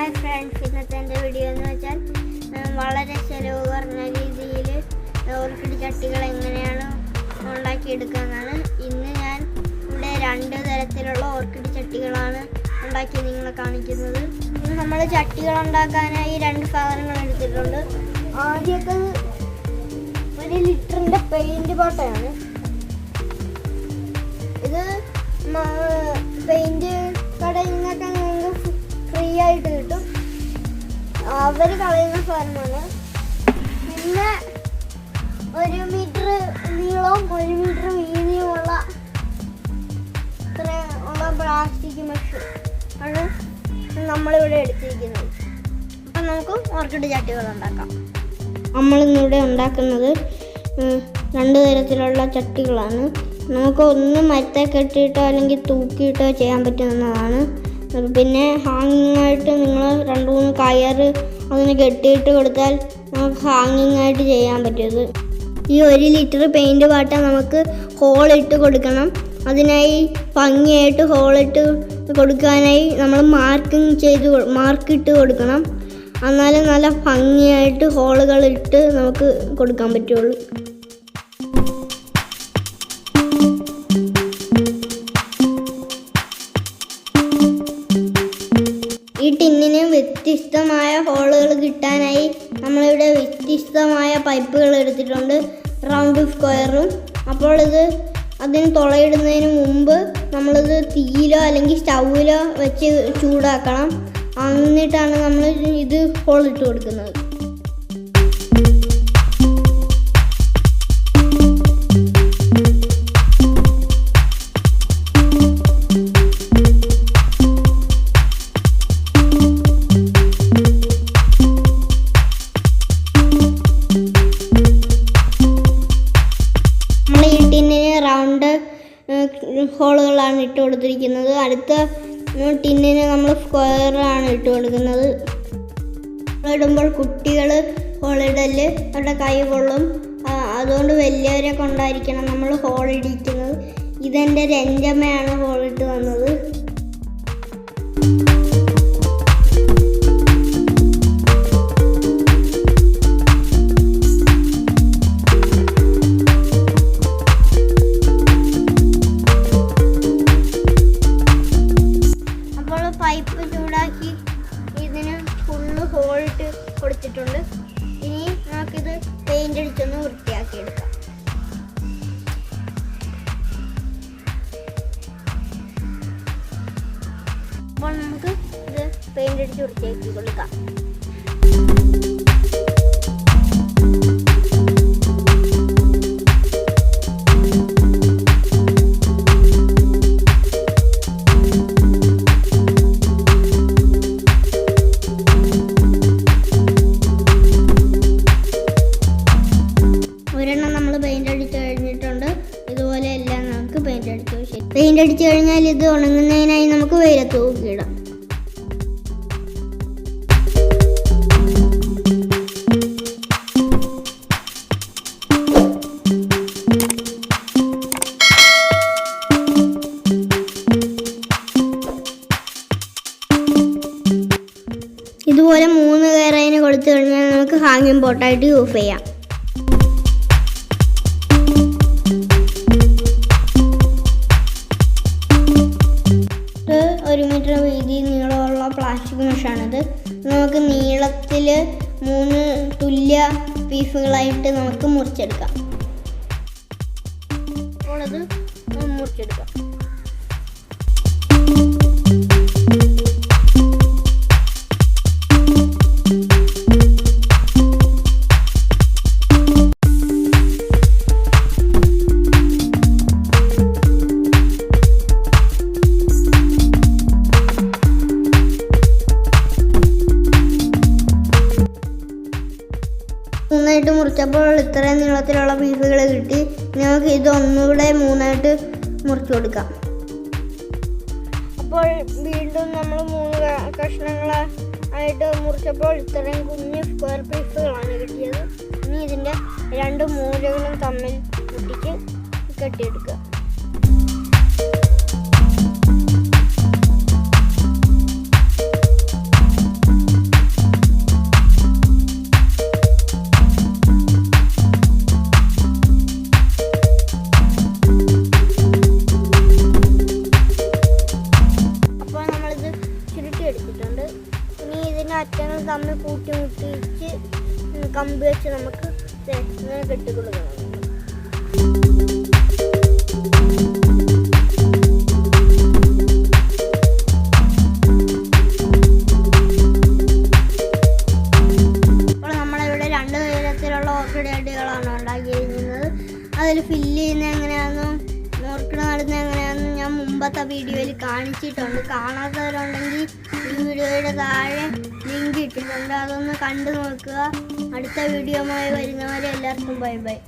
Hi friends, ഇന്നത്തെ എൻ്റെ video എന്ന് വെച്ചാൽ വളരെ ചിലവ് കുറഞ്ഞ രീതിയിൽ ഓർക്കിഡ് ചട്ടികൾ എങ്ങനെയാണ് ഉണ്ടാക്കിയെടുക്കാമെന്നാണ്. ഇന്ന് ഞാൻ ഇവിടെ 2 തരത്തിലുള്ള ഓർക്കിഡ് ചട്ടികളാണ് ഉണ്ടാക്കി നിങ്ങളെ കാണിക്കുന്നത്. ഇന്ന് നമ്മൾ ചട്ടികൾ ഉണ്ടാക്കാനായി 2 സാധനങ്ങൾ എടുത്തിട്ടുണ്ട്. ആദ്യമൊക്കെ 1 ലിറ്ററിൻ്റെ പെയിൻറ്റ് പാട്ടയാണ്. ഇത് പെയിൻറ്റ് കടയിൽ നിന്നൊക്കെ നിങ്ങൾക്ക് ഫ്രീ ആയിട്ട് കിട്ടും. അവർ കളയുന്ന സാധനമാണ്. പിന്നെ 1 മീറ്റർ നീളവും 1 മീറ്റർ വീതിയുമുള്ള പ്ലാസ്റ്റിക് മെഷ് ആണ് നമ്മളിവിടെ എടുത്തിരിക്കുന്നത്. അപ്പം നമുക്ക് ഓർക്കിഡ് ചട്ടികൾ ഉണ്ടാക്കാം. നമ്മളിന്നിവിടെ ഉണ്ടാക്കുന്നത് 2 തരത്തിലുള്ള ചട്ടികളാണ്. നമുക്ക് ഒന്ന് മരത്തെ കെട്ടിയിട്ടോ അല്ലെങ്കിൽ തൂക്കിയിട്ടോ ചെയ്യാൻ പറ്റുന്നതാണ്. പിന്നെ ഹാങ്ങിങ് ആയിട്ട് നിങ്ങൾ 2-3 കയർ അതിന് കെട്ടിയിട്ട് കൊടുത്താൽ നമുക്ക് ഹാങ്ങിങ് ആയിട്ട് ചെയ്യാൻ പറ്റുന്നത്. ഈ 1 ലിറ്റർ പെയിൻറ്റ് പാട്ട നമുക്ക് ഹോളിട്ട് കൊടുക്കണം. അതിനായി ഭംഗിയായിട്ട് ഹോളിട്ട് കൊടുക്കാനായി നമ്മൾ മാർക്കിട്ട് കൊടുക്കണം. എന്നാലും നല്ല ഭംഗിയായിട്ട് ഹോളുകളിട്ട് നമുക്ക് കൊടുക്കാൻ പറ്റുള്ളൂ. ഈ ടിന്നിന് വ്യത്യസ്തമായ ഹോളുകൾ കിട്ടാനായി നമ്മളിവിടെ വ്യത്യസ്തമായ പൈപ്പുകൾ എടുത്തിട്ടുണ്ട്, റൗണ്ട് സ്ക്വയറും. അപ്പോൾ അതിന് തുളയിടുന്നതിന് മുമ്പ് നമ്മളിത് തീയിലോ അല്ലെങ്കിൽ സ്റ്റൗവിലോ വെച്ച് ചൂടാക്കണം. എന്നിട്ടാണ് നമ്മൾ ഇത് ഹോളിട്ട് കൊടുക്കുന്നത്. റൗണ്ട് ഹോളുകളാണ് ഇട്ട് കൊടുത്തിരിക്കുന്നത്. അടുത്ത ടിന്നിന് നമ്മൾ സ്ക്വയറാണ് ഇട്ട് കൊടുക്കുന്നത്. ഇടുമ്പോൾ കുട്ടികൾ ഹോളിടല് അവരുടെ കൈ കൊള്ളും. അതുകൊണ്ട് വലിയവരെ കൊണ്ടായിരിക്കണം നമ്മൾ ഹോളിടിക്കുന്നത്. ഇതെൻ്റെ രഞ്ജമ്മയാണ് ഹോളിട്ട് വന്നത്. പൈപ്പ് ചൂടാക്കി ഇതിന് ഫുള്ള് ഹോളിട്ട് കൊടുത്തിട്ടുണ്ട്. ഇനി നമുക്കിത് പെയിൻ്റ് അടിച്ചൊന്ന് വൃത്തിയാക്കി എടുക്കാം. അപ്പോൾ നമുക്ക് ഇത് പെയിൻ്റ് അടിച്ച് വൃത്തിയാക്കി കൊടുക്കാം. ഇതുപോലെ എല്ലാം നമുക്ക് പെയിൻ്റ് അടിച്ചു കഴിഞ്ഞാൽ ഇത് ഉണങ്ങുന്നതിനായി നമുക്ക് വെയിലത്ത് തൂക്കിയിടാം. ഇതുപോലെ 3 കയറതിന് കൊടുത്തു കഴിഞ്ഞാൽ നമുക്ക് ഹാങ്ങിങ് പോട്ടായിട്ട് യൂസ് ചെയ്യാം. 1 മീറ്റർ വീതി നീളമുള്ള പ്ലാസ്റ്റിക് മെഷാണിത്. നമുക്ക് നീളത്തിൽ 3 തുല്യ പീസുകളായിട്ട് നമുക്ക് മുറിച്ചെടുക്കാം. അപ്പോൾ അത് മുറിച്ചെടുക്കാം. മൂന്നായിട്ട് മുറിച്ചപ്പോൾ ഇത്രയും നീളത്തിലുള്ള പീസുകൾ കിട്ടി. നമുക്ക് ഇത് ഒന്നുകൂടെ 3ആയിട്ട് മുറിച്ചു കൊടുക്കാം. അപ്പോൾ വീണ്ടും നമ്മൾ 3 കഷ്ണങ്ങളായിട്ട് മുറിച്ചപ്പോൾ ഇത്രയും കുഞ്ഞ് സ്ക്വയർ പീസുകളാണ് കിട്ടിയത്. ഇനി ഇതിൻ്റെ 2 മൂലകളും തമ്മിൽ മുട്ടിച്ച് കെട്ടിയെടുക്കുക. അറ്റങ്ങൾ തമ്മിൽ കൂട്ടിമുട്ടിച്ച് കമ്പി വെച്ച് നമുക്ക് ഇങ്ങനെ കെട്ടിക്കൊടുക്കണം. ഓർക്കിഡ് ചെടികളാണ് ഉണ്ടാക്കിയിരിക്കുന്നത്. അതിൽ ഫില്ല് ചെയ്യുന്നത് എങ്ങനെയാണെന്നും ഓർക്കിഡ് നടുന്നത് എങ്ങനെയാണെന്നും ഞാൻ മുമ്പത്തെ വീഡിയോയിൽ കാണിച്ചിട്ടുണ്ട്. കാണാത്തവരുണ്ടെങ്കിൽ ഈ വീഡിയോയുടെ താഴെ ലിങ്ക് ഇട്ടിട്ടുണ്ട്, അതൊന്ന് കണ്ടു നോക്കുക. അടുത്ത വീഡിയോയുമായി വരുന്നവരെ എല്ലാവർക്കും ബൈ ബൈ.